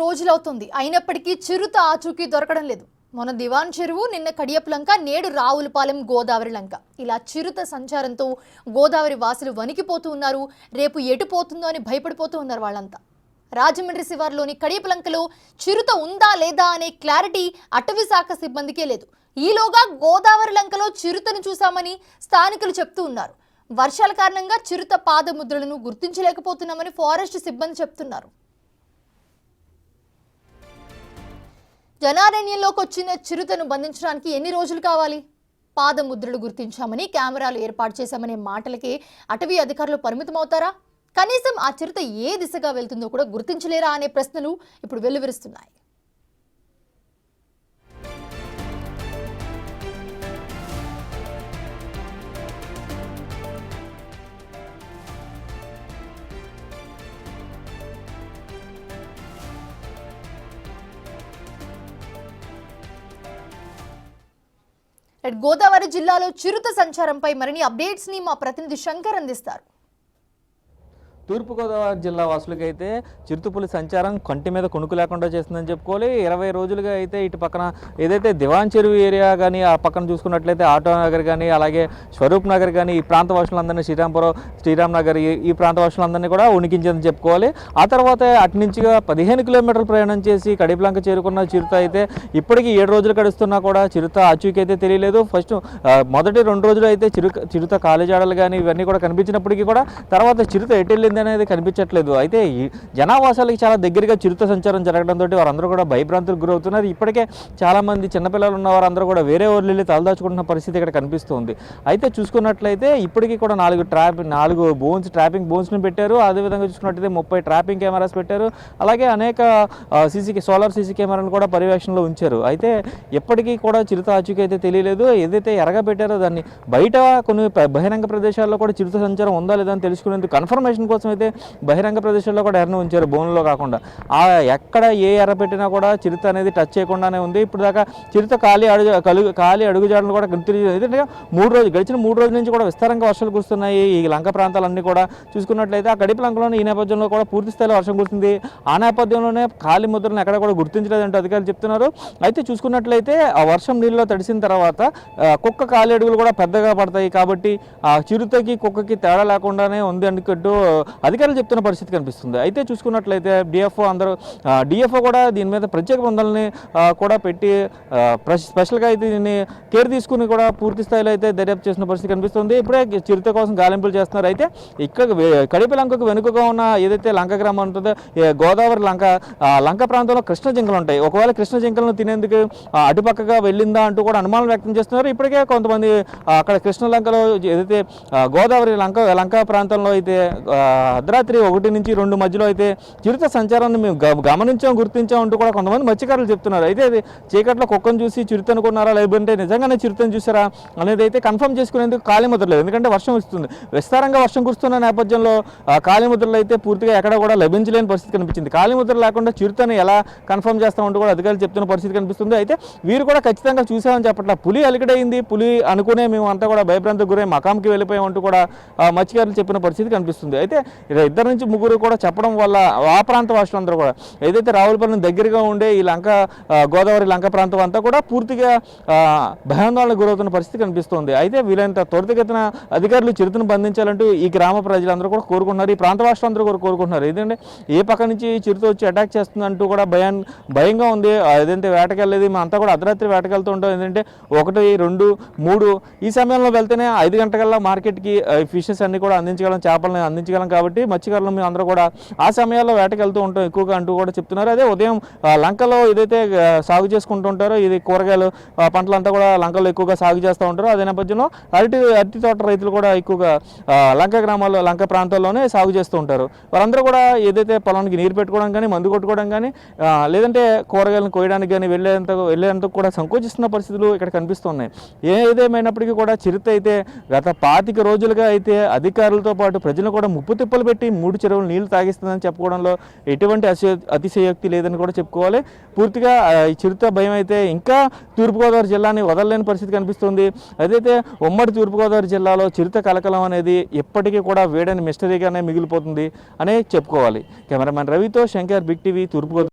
రోజులవుతుంది. అయినప్పటికీ చిరుత ఆచూకీ దొరకడం లేదు. మొన్న దివాన్ చెరువు, నిన్న కడియపు లంక, నేడు రావులపాలెం గోదావరి లంక. ఇలా చిరుత సంచారంతో గోదావరి వాసులు వణికిపోతూ ఉన్నారు. రేపు ఎటు పోతుందో అని భయపడిపోతూ ఉన్నారు వాళ్ళంతా. రాజమండ్రి శివార్లోని కడియపు లంకలో చిరుత ఉందా లేదా అనే క్లారిటీ అటవీ శాఖ సిబ్బందికే లేదు. ఈలోగా గోదావరి లంకలో చిరుతను చూశామని స్థానికులు చెప్తూ ఉన్నారు. వర్షాల కారణంగా చిరుత పాదముద్రలను గుర్తించలేకపోతున్నామని ఫారెస్ట్ సిబ్బంది చెప్తున్నారు. జనారణ్యంలోకి వచ్చిన చిరుతను బంధించడానికి ఎన్ని రోజులు కావాలి? పాదముద్రలు గుర్తించామని, కెమెరాలు ఏర్పాటు చేశామనే మాటలకే అటవీ అధికారులు పరిమితమవుతారా? కనీసం ఆ చిరుత ఏ దిశగా వెళ్తుందో కూడా గుర్తించలేరా అనే ప్రశ్నలు ఇప్పుడు వెల్లువిరుస్తున్నాయి. గోదావరి జిల్లాలో చిరుత సంచారంపై మరిన్ని అప్డేట్స్ ని మా ప్రతినిధి శంకర్ అందిస్తారు. తూర్పుగోదావరి జిల్లా వాసులకైతే చిరుతపులి సంచారం కంటి మీద కొనుక్కు లేకుండా చేస్తుందని చెప్పుకోవాలి. 20 రోజులుగా అయితే ఇటు పక్కన ఏదైతే దివాన్ చెరువు ఏరియా కానీ, ఆ పక్కన చూసుకున్నట్లయితే ఆటో నగర్ కానీ, అలాగే స్వరూప్ నగర్ కానీ, ఈ ప్రాంత వాసులందరినీ శ్రీరామ్ నగర్ ఈ ప్రాంత వాసులందరినీ కూడా ఉనికించిందని చెప్పుకోవాలి. ఆ తర్వాత అటు నుంచి 15 కిలోమీటర్ల ప్రయాణం చేసి కడియపులంక చేరుకున్న చిరుత అయితే ఇప్పటికీ 7 రోజులు గడుస్తున్నా కూడా చిరుత ఆచూకీ అయితే తెలియలేదు. ఫస్ట్ మొదటి 2 రోజులు అయితే చిరుత కాలిజాడలు కానీ ఇవన్నీ కూడా కనిపించినప్పటికీ కూడా తర్వాత చిరుత ఎటు వెళ్ళింది అనేది కనిపించట్లేదు. అయితే జనావాసాలకి చాలా దగ్గరగా చిరుత సంచారం జరగడంతో వారందరూ కూడా భయభ్రాంతులకు గురవుతున్నారు. ఇప్పటికే చాలామంది చిన్నపిల్లలు ఉన్న వారందరూ కూడా వేరే ఊర్లు వెళ్ళి తలదాచుకుంటున్న పరిస్థితి ఇక్కడ కనిపిస్తుంది. అయితే చూసుకున్నట్లయితే ఇప్పటికీ కూడా 4 ట్రాపింగ్ బోన్స్ని పెట్టారు. అదేవిధంగా చూసుకున్నట్లయితే 30 ట్రాపింగ్ కెమెరాస్ పెట్టారు. అలాగే అనేక సోలార్ సీసీ కెమెరాలను కూడా పర్యవేక్షణలో ఉంచారు. అయితే ఎప్పటికీ కూడా చిరుత ఆచూకీ అయితే తెలియలేదు. ఏదైతే ఎరగా పెట్టారో దాన్ని బయట కొన్ని బహిరంగ ప్రదేశాల్లో కూడా చిరుత సంచారం ఉందా లేదా అని తెలుసుకునేందుకు కన్ఫర్మేషన్ కోసం అయితే బహిరంగ ప్రదేశాల్లో కూడా ఎర్రను ఉంచారు, బోన్లో కాకుండా. ఎక్కడ ఏ ఎర్ర పెట్టినా కూడా చిరుత అనేది టచ్ చేయకుండానే ఉంది. ఇప్పుడు దాకా చిరుత ఖాళీ అడుగుజాడలు కూడా ఎందుకంటే గడిచిన 3 రోజుల నుంచి కూడా విస్తారంగా వర్షాలు కురుస్తున్నాయి ఈ లంక ప్రాంతాలన్నీ కూడా. చూసుకున్నట్లయితే ఆ కడియపు లంకలోనే ఈ నేపథ్యంలో కూడా పూర్తి స్థాయిలో వర్షం కురుస్తుంది. ఆ నేపథ్యంలోనే ఖాళీ ముద్రలను ఎక్కడ కూడా గుర్తించలేదంటే అధికారులు చెప్తున్నారు. అయితే చూసుకున్నట్లయితే ఆ వర్షం నీళ్ళలో తడిసిన తర్వాత కుక్క ఖాళీ అడుగులు కూడా పెద్దగా పడతాయి కాబట్టి ఆ చిరుతకి కుక్కకి తేడా లేకుండానే ఉంది అనుకుంటూ అధికారులు చెప్తున్న పరిస్థితి కనిపిస్తుంది. అయితే చూసుకున్నట్లయితే డిఎఫ్ఓ కూడా దీని మీద ప్రత్యేక బృందాలని కూడా పెట్టి స్పెషల్గా అయితే దీన్ని కేర్ తీసుకుని కూడా పూర్తి స్థాయిలో అయితే దర్యాప్తు చేసిన పరిస్థితి కనిపిస్తుంది. ఇప్పుడే చిరుత కోసం గాలింపులు చేస్తున్నారు. అయితే ఇక్కడ కడియపు లంకకు వెనుకగా ఉన్న ఏదైతే లంక గ్రామం ఉంటుందో గోదావరి లంక ప్రాంతంలో కృష్ణ జింకలు ఉంటాయి. ఒకవేళ కృష్ణ జింకలను తినేందుకు అటుపక్కగా వెళ్ళిందా అంటూ కూడా అనుమానం వ్యక్తం చేస్తున్నారు. ఇప్పటికే కొంతమంది అక్కడ కృష్ణ లంకలో ఏదైతే గోదావరి లంక ప్రాంతంలో అయితే అర్ధరాత్రి 1 నుంచి 2 మధ్యలో అయితే చిరుత సంచారాన్ని మేము గమనించాం, గుర్తించాం అంటూ కూడా కొంతమంది మత్స్యకారులు చెప్తున్నారు. అయితే అది చీకట్లో కుక్కను చూసి చిరుత అనుకున్నారా లేదంటే నిజంగానే చిరుతను చూసారా అనేది అయితే కన్ఫర్మ్ చేసుకునేందుకు కాలిముద్ర లేదు. ఎందుకంటే వర్షం వస్తుంది, విస్తారంగా వర్షం కురుస్తున్న నేపథ్యంలో కాలిముద్రలు అయితే పూర్తిగా ఎక్కడ కూడా లభించలేని పరిస్థితి కనిపించింది. కాలిముద్ర లేకుండా చిరుతను ఎలా కన్ఫర్మ్ చేస్తామంటూ కూడా అధికారులు చెప్తున్న పరిస్థితి కనిపిస్తుంది. అయితే వీరు కూడా ఖచ్చితంగా చూసామని చెప్పట్లా. పులి అలికడైంది, పులి అనుకునే మేము అంతా కూడా భయభ్రాంతికి గురై మకాంకి వెళ్ళిపోయామంటూ కూడా మత్స్యకారులు చెప్పిన పరిస్థితి కనిపిస్తుంది. అయితే 2 నుంచి 3 కూడా చెప్పడం వల్ల ఆ ప్రాంత వాసులందరూ కూడా ఏదైతే రావులపాలెం దగ్గరగా ఉండే ఈ గోదావరి లంక ప్రాంతం అంతా కూడా పూర్తిగా భయాందోళనకు గురవుతున్న పరిస్థితి కనిపిస్తుంది. అయితే వీలైనంత త్వరితగతిన అధికారులు చిరుతను బంధించాలంటూ ఈ గ్రామ ప్రజలందరూ కూడా కోరుకుంటున్నారు, ఈ ప్రాంత వాసులందరూ కూడా కోరుకుంటున్నారు. ఎందుకంటే ఏ పక్క నుంచి చిరుత వచ్చి అటాక్ చేస్తుందంటూ కూడా భయంగా ఉంది. ఏదైతే వేటకెళ్ళేది మేము అంతా కూడా అర్ధరాత్రి వేటకెళ్తూ ఉంటాం. ఏంటంటే 1, 2, 3 ఈ సమయంలో వెళ్తేనే 5 గంటలకల్లా మార్కెట్కి ఫిషెస్ అన్ని కూడా అందించగలం, చేపలను అందించగలం కాబట్టి మత్స్యకారులు మేము అందరూ కూడా ఆ సమయాల్లో వేటకెళ్తూ ఉంటాం ఎక్కువగా అంటూ కూడా చెప్తున్నారు. అదే ఉదయం లంకలో ఏదైతే సాగు చేసుకుంటూ ఉంటారో ఇది కూరగాయలు పంటలంతా కూడా లంకలో ఎక్కువగా సాగు చేస్తూ ఉంటారో అదే నేపథ్యంలో అరటి తోట రైతులు కూడా ఎక్కువగా లంక ప్రాంతాల్లోనే సాగు చేస్తూ ఉంటారు. వారందరూ కూడా ఏదైతే పొలానికి నీరు పెట్టుకోవడం కానీ, మందు కొట్టుకోవడం కానీ, లేదంటే కూరగాయలను కోయడానికి కానీ వెళ్ళేందుకు కూడా సంకోచిస్తున్న పరిస్థితులు ఇక్కడ కనిపిస్తున్నాయి. ఏదేమైనప్పటికీ కూడా చిరుత అయితే గత 25 రోజులుగా అయితే అధికారులతో పాటు ప్రజలు కూడా ముప్పు తిప్పలు పెట్టి 3 చెరువులు నీళ్లు తాగిస్తుందని చెప్పుకోవడంలో ఎటువంటి అతిశయోక్తి లేదని కూడా చెప్పుకోవాలి. పూర్తిగా ఈ చిరుత భయం అయితే ఇంకా తూర్పుగోదావరి జిల్లాని వదలలేని పరిస్థితి కనిపిస్తుంది. అదైతే ఉమ్మడి తూర్పుగోదావరి జిల్లాలో చిరుత కలకలం అనేది ఎప్పటికీ కూడా వేడని మిస్టరీగానే మిగిలిపోతుంది అనే చెప్పుకోవాలి. కెమెరామెన్ రవితో శంకర్, బిగ్ టీవీ, తూర్పుగోదావరి.